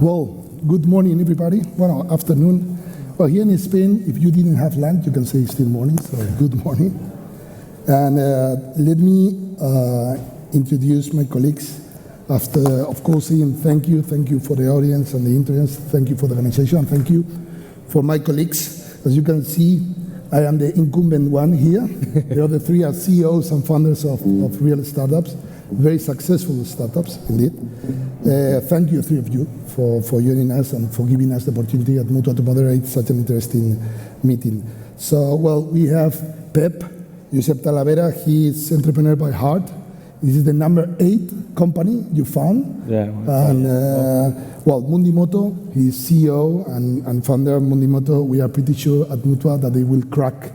Well, good morning, everybody. Well, afternoon. Well, here in Spain, if you didn't have lunch, you can say it's still morning, so good morning. And let me introduce my colleagues after, of course, saying thank you for the audience and the interest, thank you for the organization, and thank you for my colleagues. As you can see, I am the incumbent one here. The other three are CEOs and founders of real startups, very successful startups, indeed. Thank you, three of you, for joining us and for giving us the opportunity at Mutua to moderate such an interesting meeting. So, well, we have Pep, Josep Talavera. He is entrepreneur by heart. This is the number 8 company you found. Yeah. And, well, Mundimoto, he's CEO and founder of Mundimoto. We are pretty sure at Mutua that they will crack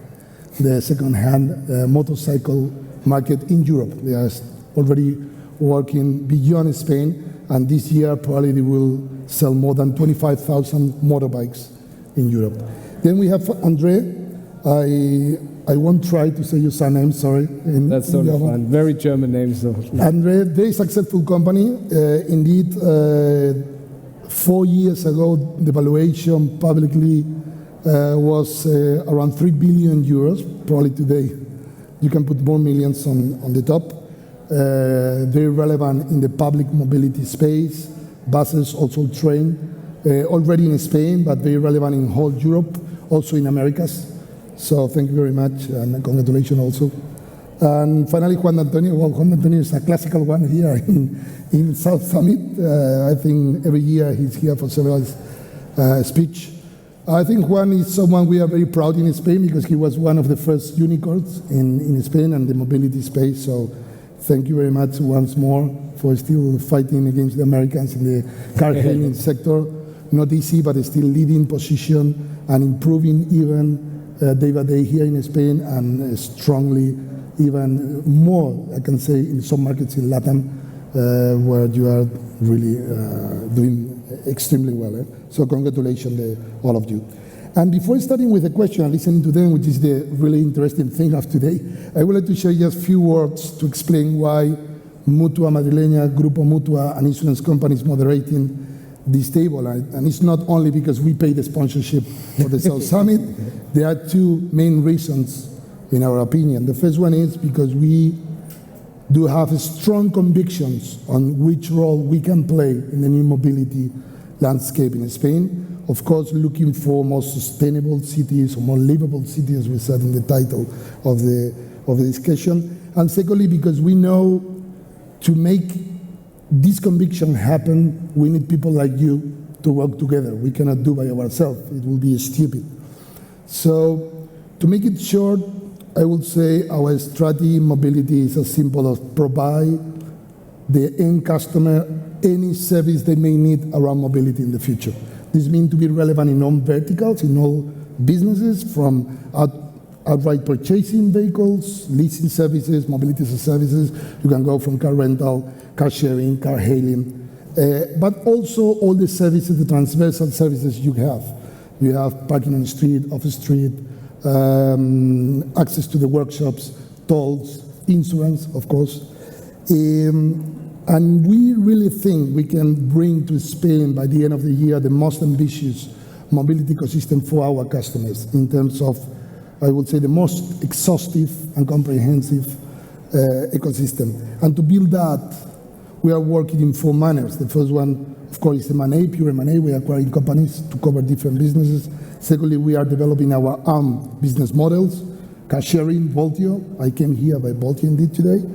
the second-hand motorcycle market in Europe. They are already working beyond Spain, and this year probably they will sell more than 25,000 motorbikes in Europe. Then we have Andre. I won't try to say your surname, sorry. That's totally fine. Very German name. So. Andre, very successful company. Indeed, 4 years ago, the valuation publicly was around 3 billion euros. Probably today, you can put more millions on the top. Very relevant in the public mobility space. Buses, also train. Already in Spain, but very relevant in whole Europe, also in Americas. So thank you very much, and congratulations also. And finally, Juan Antonio. Well, Juan Antonio is a classical one here in South Summit. I think every year he's here for several speech. I think Juan is someone we are very proud in Spain because he was one of the first unicorns in Spain and the mobility space. So thank you very much once more for still fighting against the Americans in the car-hailing sector. Not easy, but still leading position and improving even day by day here in Spain, and strongly even more, I can say, in some markets in Latin, where you are really doing extremely well. So congratulations, all of you. And before starting with the question and listening to them, which is the really interesting thing of today, I would like to share just a few words to explain why Mutua Madrileña, Grupo Mutua, and insurance companies moderating this table. And it's not only because we pay the sponsorship for the South Summit. There are two main reasons, in our opinion. The first one is because we do have strong convictions on which role we can play in the new mobility landscape in Spain. Of course, looking for more sustainable cities or more livable cities, as we said in the title of the discussion. And secondly, because we know to make this conviction happen, we need people like you to work together. We cannot do by ourselves. It will be stupid. So, to make it short, I would say our strategy in mobility is as simple as provide the end customer any service they may need around mobility in the future. This means to be relevant in all verticals, in all businesses, from outright purchasing vehicles, leasing services, mobility services. You can go from car rental, car sharing, car hailing, but also all the services, the transversal services you have. You have parking on the street, off the street, access to the workshops, tolls, insurance, of course. And we really think we can bring to Spain by the end of the year the most ambitious mobility ecosystem for our customers in terms of, I would say, the most exhaustive and comprehensive ecosystem. And to build that, we are working in 4 manners. The first one, of course, is M&A, pure M&A. We are acquiring companies to cover different businesses. Secondly, we are developing our own business models, car sharing, Voltio. I came here by Voltio indeed today.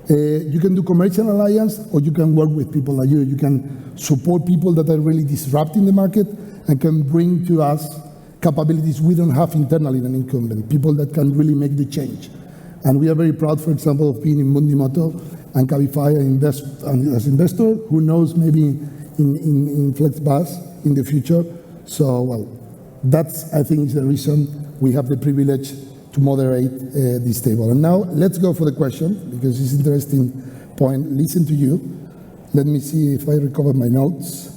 You can do commercial alliance, or you can work with people like you. You can support people that are really disrupting the market and can bring to us capabilities we don't have internally in an incumbent, people that can really make the change. And we are very proud, for example, of being in Mundimoto and Cabify as investor, who knows, maybe in FlexBus in the future. So, well, that's, I think, is the reason we have the privilege to moderate this table. And now, let's go for the question, because it's an interesting point. Listen to you. Let me see if I recover my notes.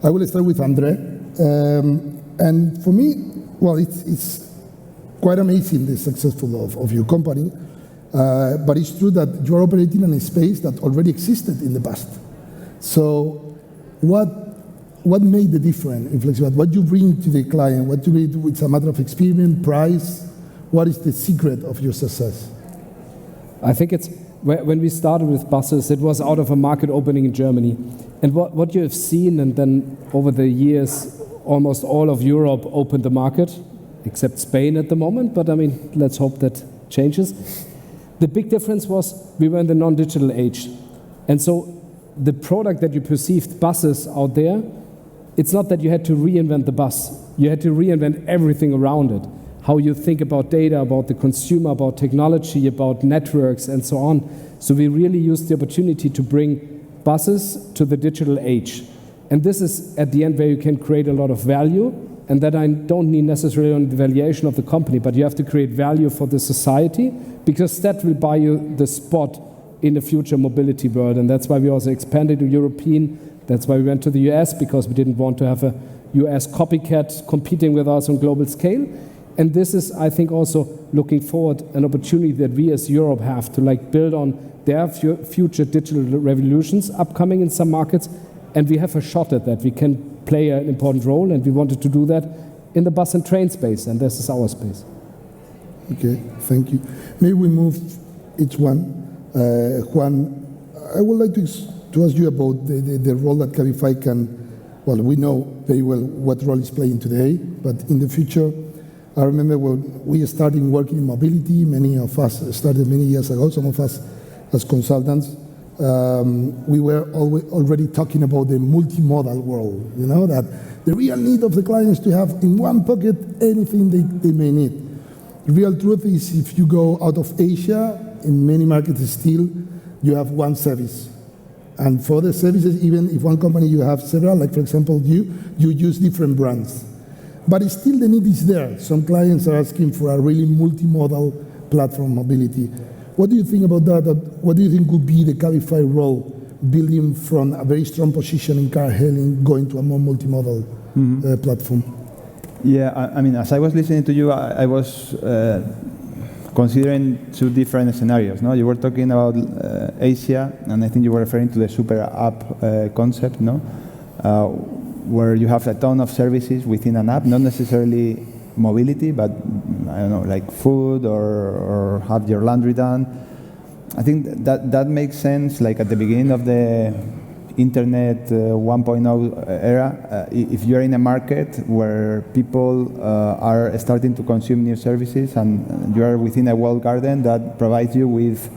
I will start with Andre. And for me, well, it's quite amazing, the successful of your company. But it's true that you're operating in a space that already existed in the past. So what what made the difference in flexibility? What you bring to the client? What you bring? It's a matter of experience, price. What is the secret of your success? I think it's when we started with buses, it was out of a market opening in Germany. And what you have seen, and then over the years, almost all of Europe opened the market, except Spain at the moment, but I mean, let's hope that changes. The big difference was we were in the non-digital age. And so the product that you perceived, buses out there, it's not that you had to reinvent the bus. You had to reinvent everything around it. How you think about data, about the consumer, about technology, about networks, and so on. So we really used the opportunity to bring buses to the digital age. And this is, at the end, where you can create a lot of value, and that I don't need necessarily on the valuation of the company, but you have to create value for the society, because that will buy you the spot in the future mobility world. And that's why we also expanded to European. That's why we went to the US, because we didn't want to have a US copycat competing with us on global scale. And this is, I think, also looking forward, an opportunity that we as Europe have to build on their future digital revolutions upcoming in some markets. And we have a shot at that. We can play an important role, and we wanted to do that in the bus and train space, and this is our space. Okay, thank you. Maybe we move each one. Juan, I would like to ask you about the role that Cabify can, well, we know very well what role it's playing today, but in the future, I remember when we started working in mobility, many of us started many years ago, some of us as consultants, we were already talking about the multimodal world, that the real need of the clients to have in one pocket anything they may need. The real truth is if you go out of Asia, in many markets still, you have one service. And for the services, even if one company you have several, like for example you use different brands. But still the need is there. Some clients are asking for a really multimodal platform mobility. What do you think about that? What do you think would be the Cabify role, building from a very strong position in car hailing, going to a more multimodal platform? Yeah, I mean, as I was listening to you, I was considering two different scenarios. No, you were talking about Asia, and I think you were referring to the super app concept, no, where you have a ton of services within an app, not necessarily mobility, but I don't know, like food or have your laundry done. I think that makes sense. Like at the beginning of the Internet 1.0 era, if you're in a market where people are starting to consume new services and you are within a walled garden that provides you with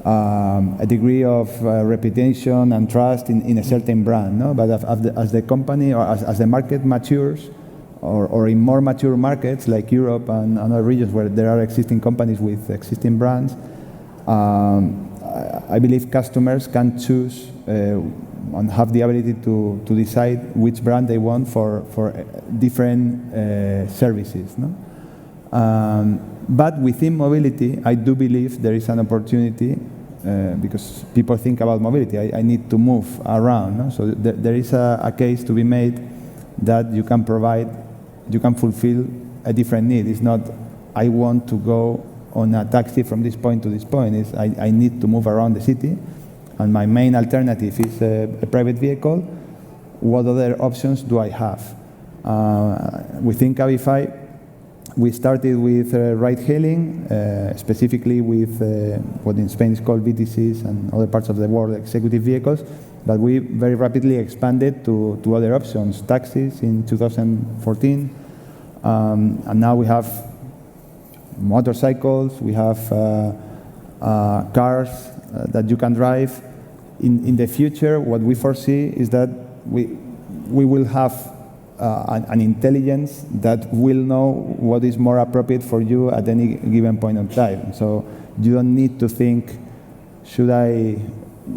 a degree of reputation and trust in a certain brand, no? But as the company or as the market matures, or in more mature markets like Europe and other regions where there are existing companies with existing brands, I believe customers can choose and have the ability to decide which brand they want for different services. No? But within mobility, I do believe there is an opportunity because people think about mobility. I need to move around. No? So there is a case to be made that you can fulfill a different need. It's not, I want to go on a taxi from this point to this point. It's, I need to move around the city, and my main alternative is a private vehicle. What other options do I have? Within Cabify, we started with ride-hailing, specifically with what in Spain is called VTCs and other parts of the world, executive vehicles, but we very rapidly expanded to other options, taxis in 2014, and now we have motorcycles, we have cars that you can drive. In the future, what we foresee is that we will have an intelligence that will know what is more appropriate for you at any given point of time. So you don't need to think, should I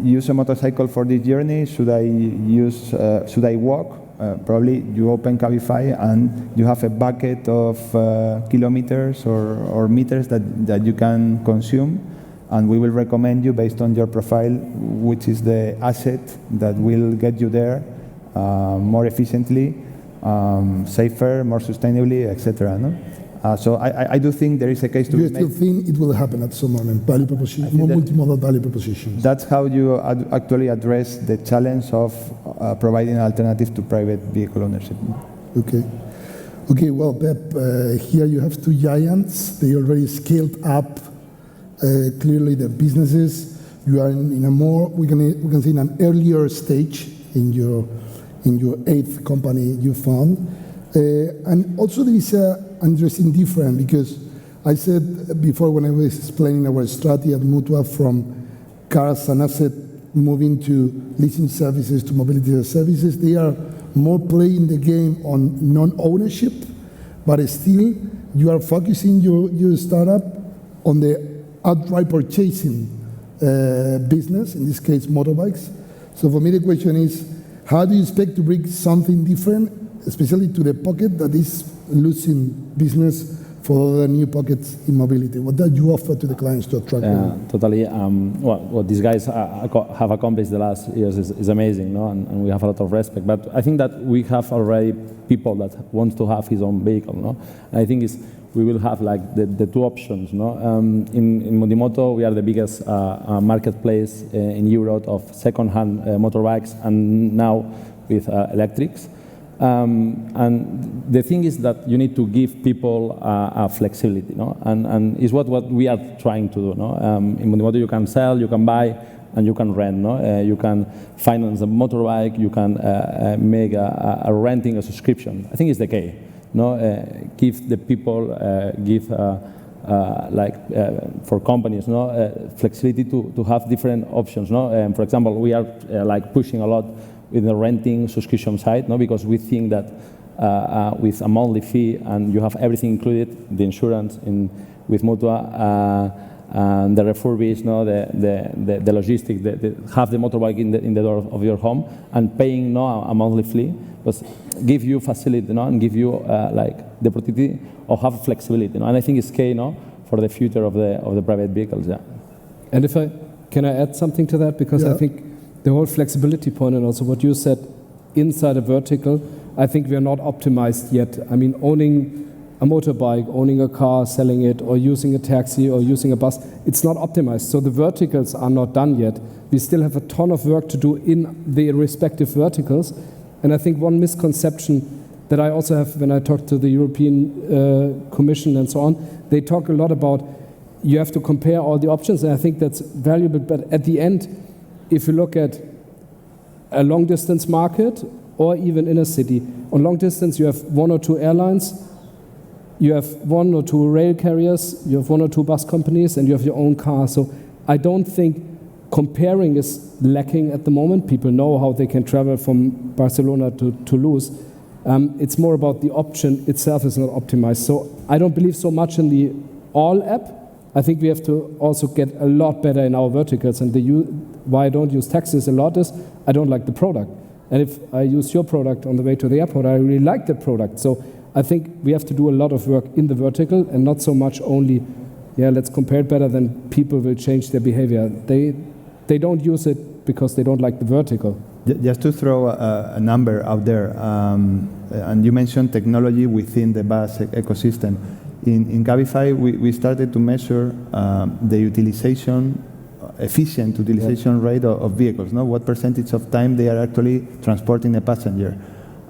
use a motorcycle for this journey? Should I walk? Probably you open Cabify and you have a bucket of kilometers or meters that you can consume, and we will recommend you based on your profile which is the asset that will get you there more efficiently, safer, more sustainably, etc. No? So I do think there is a case to Do you be still made. think it will happen at some moment? Value proposition, more that- multimodal value propositions. That's how you actually address the challenge of providing an alternative to private vehicle ownership. Okay. Okay, well, Pep, here you have two giants. They already scaled up clearly their businesses. You are in a more, we can say, in an earlier stage in your 8th company you found. And also there is an interesting difference, because I said before when I was explaining our strategy at Mutua from cars and asset moving to leasing services to mobility services, they are more playing the game on non-ownership, but still you are focusing your startup on the outright purchasing business, in this case motorbikes. So for me the question is, how do you expect to bring something different, especially to the pocket that is losing business for other new pockets in mobility? What do you offer to the clients to attract them? Totally. What these guys have accomplished the last years is amazing, no? And we have a lot of respect. But I think that we have already people that want to have his own vehicle, no? And I think we will have like the two options, no? In Mundimoto, we are the biggest marketplace in Europe of second-hand motorbikes, and now with electrics. And the thing is that you need to give people flexibility, no? And it's what we are trying to do, no? In Mundimoto, you can sell, you can buy, and you can rent, no? You can finance a motorbike, you can make a renting a subscription. I think it's the key, no? Give the people, for companies, no? Flexibility to have different options, no? For example, we are like pushing a lot with the renting subscription side, no? Because we think that with a monthly fee and you have everything included, the insurance with Mutua, and the refurbish, no? the logistics, have the motorbike in the door of your home, and paying, no? A monthly fee, but give you facility, no? And give you like the opportunity of have flexibility, no? And I think it's key, no? For the future of the private vehicles, yeah. And can I add something to that? Because Yeah. I think the whole flexibility point and also what you said inside a vertical, I think we are not optimized yet. I mean, owning a motorbike, owning a car, selling it, or using a taxi or using a bus, it's not optimized. So the verticals are not done yet. We still have a ton of work to do in the respective verticals. And I think one misconception that I also have when I talk to the European Commission and so on, they talk a lot about you have to compare all the options, and I think that's valuable. But at the end, if you look at a long-distance market or even in a city, on long distance you have 1 or 2 airlines, you have 1 or 2 rail carriers, you have 1 or 2 bus companies, and you have your own car. So I don't think comparing is lacking at the moment. People know how they can travel from Barcelona to Toulouse. It's more about the option itself is not optimized. So I don't believe so much in the all app. I think we have to also get a lot better in our verticals. And why I don't use taxis a lot is I don't like the product. And if I use your product on the way to the airport, I really like the product. So I think we have to do a lot of work in the vertical and not so much only, let's compare it better, then people will change their behavior. They don't use it because they don't like the vertical. Just to throw a number out there, and you mentioned technology within the bus ecosystem. In Cabify, we started to measure the efficient utilization rate of vehicles, no? What percentage of time they are actually transporting a passenger,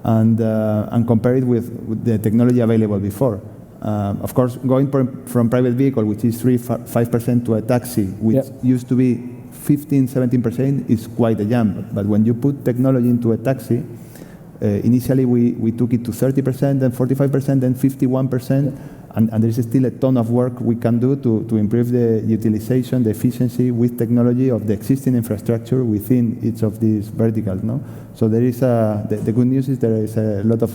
and compare it with the technology available before. Of course, going from private vehicle, which is 3-5%, to a taxi, which used to be 15-17%, is quite a jump. But when you put technology into a taxi, initially we took it to 30%, then 45%, then 51%. And there is still a ton of work we can do to improve the utilization, the efficiency with technology of the existing infrastructure within each of these verticals. No? So there is the good news is there is a lot of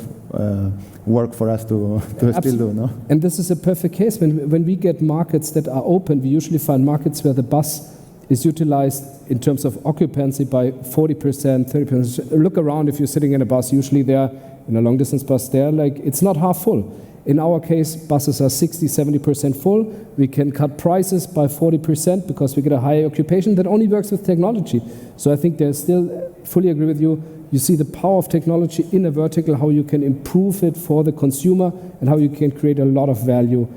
work for us to still do. No? And this is a perfect case. When we get markets that are open, we usually find markets where the bus is utilized in terms of occupancy by 40%, 30%. Look around if you're sitting in a bus, usually they're in a long distance bus, it's not half full. In our case, buses are 60-70% full. We can cut prices by 40% because we get a higher occupation. That only works with technology. So I think there's still, fully agree with you, you see the power of technology in a vertical, how you can improve it for the consumer, and how you can create a lot of value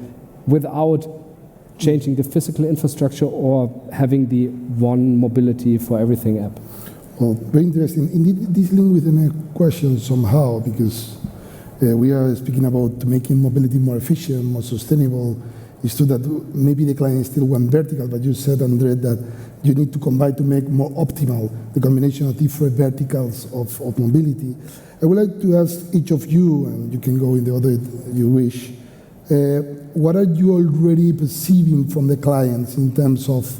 without changing the physical infrastructure or having the one mobility for everything app. Well, very interesting. Indeed, this link with the question somehow, because we are speaking about making mobility more efficient, more sustainable. It's true that maybe the client is still one vertical, but you said, Andre, that you need to combine to make more optimal the combination of different verticals of mobility. I would like to ask each of you, and you can go in the order you wish, what are you already perceiving from the clients in terms of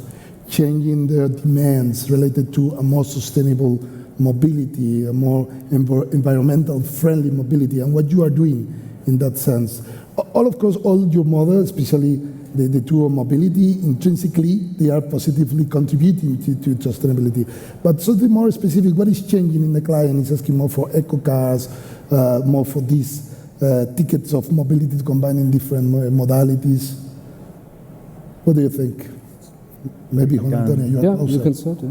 changing their demands related to a more sustainable mobility, a more environmental friendly mobility, and what you are doing in that sense? Of course, all your models, especially the two of mobility, intrinsically, they are positively contributing to sustainability. But something more specific, what is changing in the client? Is asking more for eco cars, more for these tickets of mobility to combine in different modalities. What do you think? Maybe Juan Antonio, you are closer. You can start. Yeah.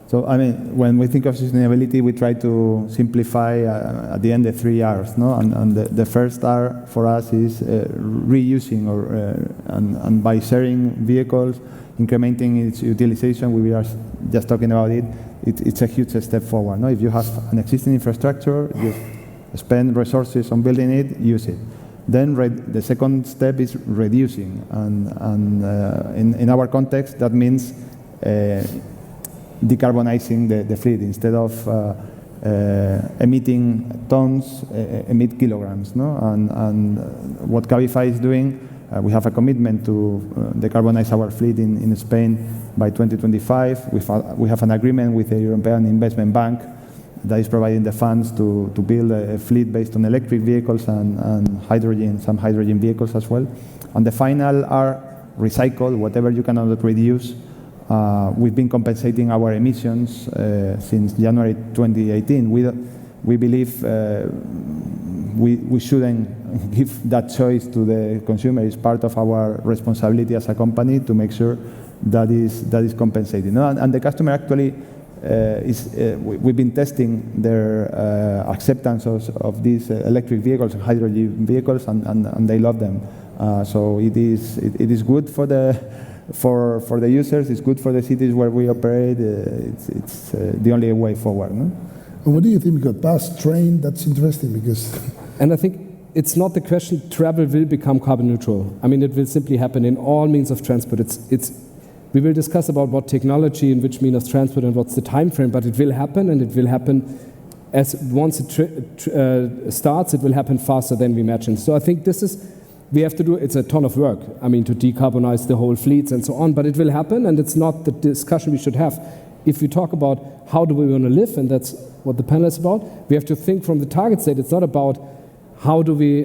So, I mean, when we think of sustainability, we try to simplify at the end the 3 R's, no? And the first R for us is reusing, and by sharing vehicles, incrementing its utilization. We are just talking about it. It's a huge step forward. No? If you have an existing infrastructure, you spend resources on building it, use it. Then the second step is reducing, and in our context, that means decarbonizing the fleet. Instead of emitting tons, emit kilograms. No? And what Cabify is doing, we have a commitment to decarbonize our fleet in Spain by 2025. We have an agreement with the European Investment Bank that is providing the funds to build a fleet based on electric vehicles and hydrogen, some hydrogen vehicles as well. And the final are recycle, whatever you cannot reduce. We've been compensating our emissions since January 2018. We believe we shouldn't give that choice to the consumer. It's part of our responsibility as a company to make sure that is compensated. No? And the customer actually we've been testing their acceptance of these electric vehicles, hydrogen vehicles, and they love them. So it is good for the users. It's good for the cities where we operate. It's the only way forward. No? And what do you think? Because bus, train, that's interesting because. And I think it's not the question. Travel will become carbon neutral. I mean, it will simply happen in all means of transport. We will discuss about what technology and which means of transport and what's the time frame, but it will happen, and it will happen as once it starts, it will happen faster than we imagine. So I think we have to do, it's a ton of work, I mean, to decarbonize the whole fleets and so on, but it will happen, and it's not the discussion we should have. If we talk about how do we want to live, and that's what the panel is about, we have to think from the target state. It's not about how do we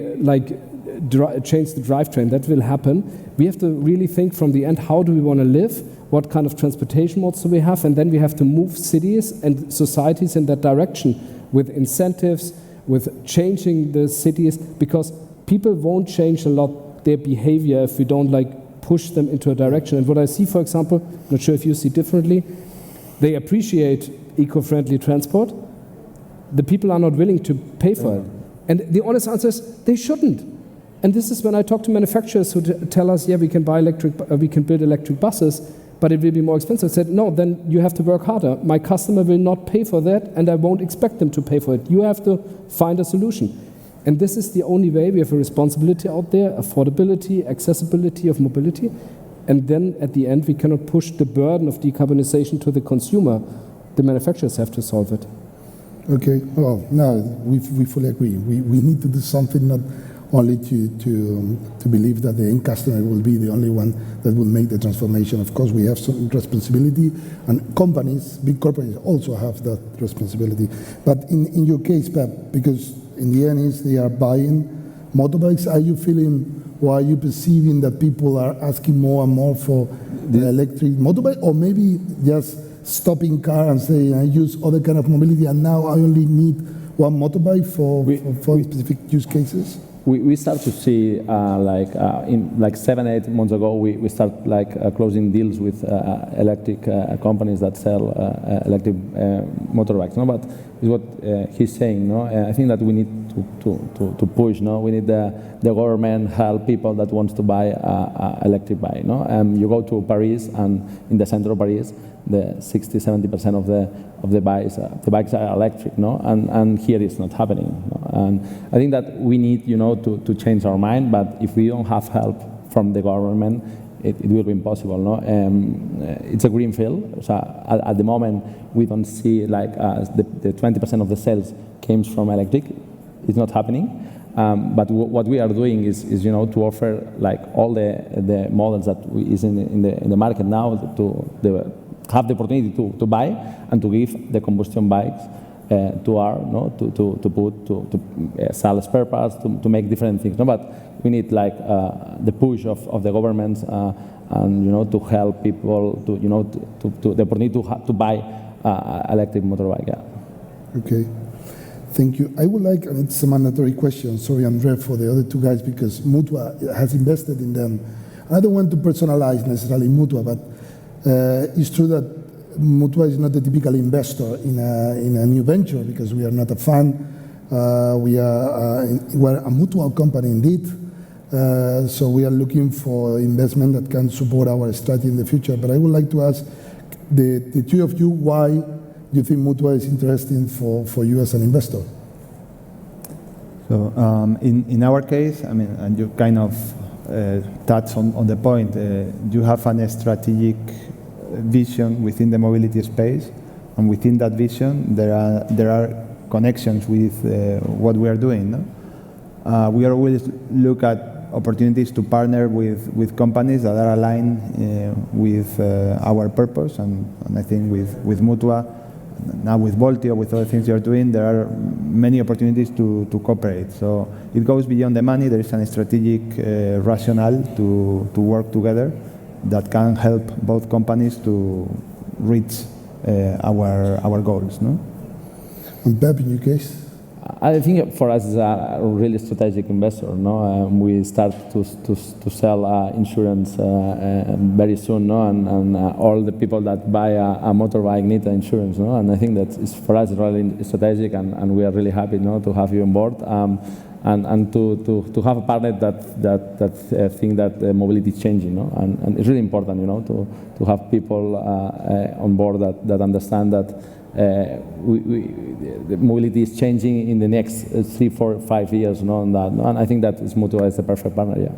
change the drivetrain. That will happen. We have to really think from the end, how do we want to live? What kind of transportation modes do we have? And then we have to move cities and societies in that direction with incentives, with changing the cities, because people won't change a lot their behavior if we don't push them into a direction. And what I see, for example, I'm not sure if you see differently, they appreciate eco-friendly transport. The people are not willing to pay for it. And the honest answer is they shouldn't. And this is when I talk to manufacturers who tell us, yeah, we can build electric buses, but it will be more expensive. I said, no, then you have to work harder. My customer will not pay for that, and I won't expect them to pay for it. You have to find a solution. And this is the only way. We have a responsibility out there, affordability, accessibility of mobility. And then at the end, we cannot push the burden of decarbonization to the consumer. The manufacturers have to solve it. Okay, well, no, we fully agree. We need to do something, not only to believe that the end customer will be the only one that will make the transformation. Of course, we have some responsibility, and companies, big corporations, also have that responsibility. But in your case, Pep, because in the end they are buying motorbikes, are you feeling, or are you perceiving that people are asking more and more for the electric motorbike, or maybe just stopping car and say, I use other kind of mobility, and now I only need one motorbike for specific use cases? we start to see in like 7-8 months ago we start closing deals with electric companies that sell electric motorbikes. No, but is what he's saying. No, I think that we need to push. No, we need the government help people that wants to buy electric bike. No, you go to Paris, and in the center of Paris, the 60-70% of the bikes are electric. No, and here it's not happening. No? And I think that we need to change our mind. But if we don't have help from the government, it will be impossible. No, it's a green field. So at the moment we don't see the 20% of the sales comes from electric. It's not happening. But what we are doing is to offer all the models that is in the market now to have the opportunity to buy and to give the combustion bikes to sell spare parts, to make different things. No, but we need the push of the governments and to help people to the opportunity to buy electric motorbike. Yeah. Okay. Thank you. I would like, and it's a mandatory question, sorry, Andre, for the other two guys, because Mutua has invested in them. I don't want to personalize necessarily Mutua, but it's true that Mutua is not a typical investor in a new venture, because we are not a fund. We're a mutual company indeed. So we are looking for investment that can support our strategy in the future. But I would like to ask the two of you, why do you think Mutua is interesting for you as an investor? So in our case, I mean, and you kind of touch on the point, you have a strategic vision within the mobility space, and within that vision there are connections with what we are doing. No? We always look at opportunities to partner with companies that are aligned with our purpose, and I think with Mutua, now with Voltio, with other things you're doing, there are many opportunities to cooperate. So it goes beyond the money. There is a strategic rationale to work together that can help both companies to reach our goals. No? And Pep, in your case? I think for us it's a really strategic investor. No, we start to sell insurance very soon. No, and all the people that buy a motorbike need insurance. No, and I think that is for us really strategic, and we are really happy, to have you on board. And to have a partner that think that mobility is changing, and it's really important, to have people on board that understand that the mobility is changing in the next 3, 4, 5 years, and I think that Mutua is the perfect partner. Yeah.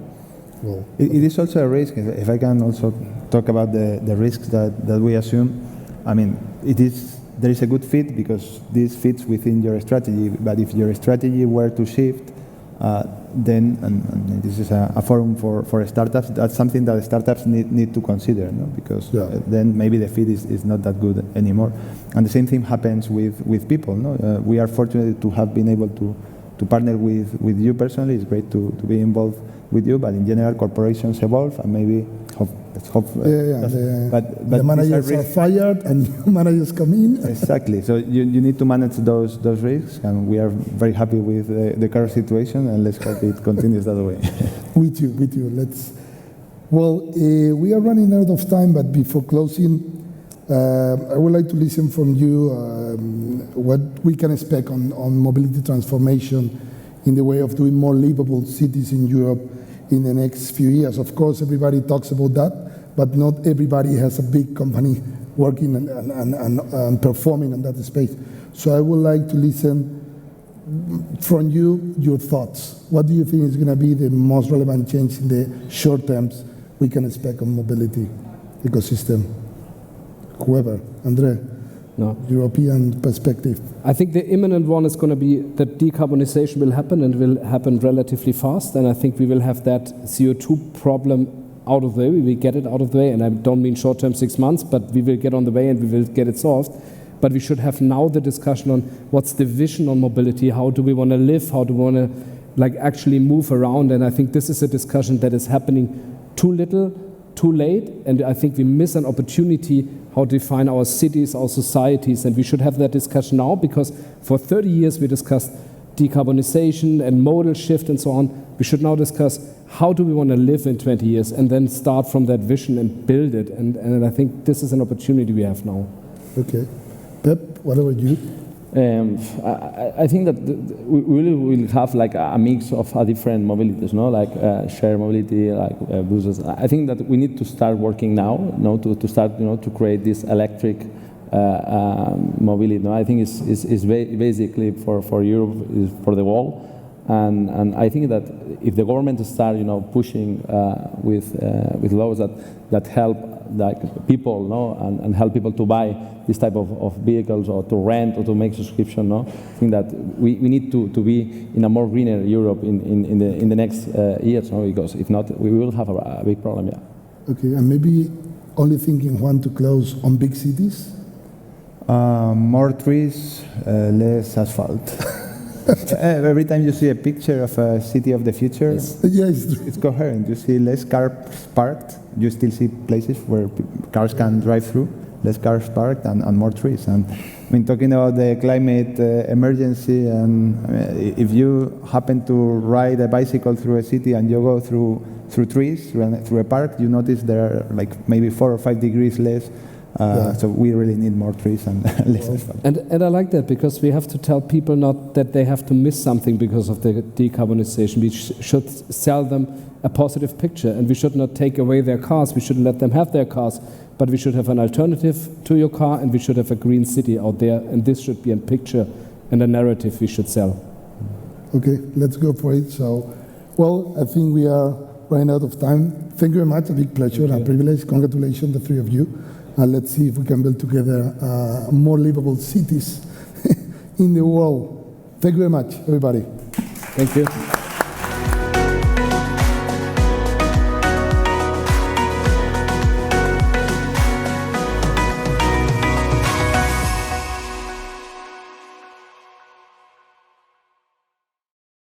Well, it is also a risk. If I can also talk about the risks that we assume. I mean, there is a good fit because this fits within your strategy. But if your strategy were to shift, then, and this is a forum for startups, that's something that startups need to consider, because then maybe the fit is not that good anymore. And the same thing happens with people. We are fortunate to have been able to partner with you personally. It's great to be involved with you, but in general, corporations evolve, and maybe let's hope. But the managers are fired and new managers come in. Exactly. So you need to manage those risks, and we are very happy with the current situation, and let's hope it continues that way. With you. We are running out of time, but before closing, I would like to listen from you what we can expect on mobility transformation in the way of doing more livable cities in Europe in the next few years. Of course, everybody talks about that, but not everybody has a big company working and performing in that space. So I would like to listen from you, your thoughts. What do you think is going to be the most relevant change in the short terms we can expect on mobility ecosystem? Whoever, Andre, European perspective. I think the imminent one is going to be that decarbonization will happen, and will happen relatively fast. And I think we will have that CO2 problem out of the way. We will get it out of the way, and I don't mean short term 6 months, but we will get on the way and we will get it solved. But we should have now the discussion on what's the vision on mobility. How do we want to live? How do we want to actually move around? And I think this is a discussion that is happening too little, too late, and I think we miss an opportunity how to define our cities, our societies, and we should have that discussion now, because for 30 years we discussed decarbonization and modal shift and so on. We should now discuss how do we want to live in 20 years and then start from that vision and build it. And I think this is an opportunity we have now. Okay. Pep, what about you? I think that we will have like a mix of different mobilities, no? Like shared mobility, like buses. I think that we need to start working now, to start, to create this electric mobility. No? I think it's basically for Europe, is for the world. And I think that if the government start, pushing with laws that help like people, and help people to buy this type of vehicles or to rent or to make subscription, I think that we need to be in a more greener Europe in the next years, because if not, we will have a big problem. Yeah. Okay, and maybe only thinking one to close on big cities. More trees, less asphalt. Every time you see a picture of a city of the future, it's coherent. You see less cars parked. You still see places where cars can drive through, less cars parked, and more trees. And I mean, talking about the climate emergency, and if you happen to ride a bicycle through a city and you go through trees, through a park, you notice there are like maybe 4 or 5 degrees less. So we really need more trees and less asphalt. And I like that, because we have to tell people not that they have to miss something because of the decarbonization. We should sell them a positive picture, and we should not take away their cars. We shouldn't let them have their cars, but we should have an alternative to your car, and we should have a green city out there, and this should be a picture and a narrative we should sell. Okay, let's go for it. So, well, I think we are running out of time. Thank you very much. A big pleasure and a privilege. Congratulations, the three of you. Let's see if we can build together more livable cities in the world. Thank you very much, everybody. Thank you.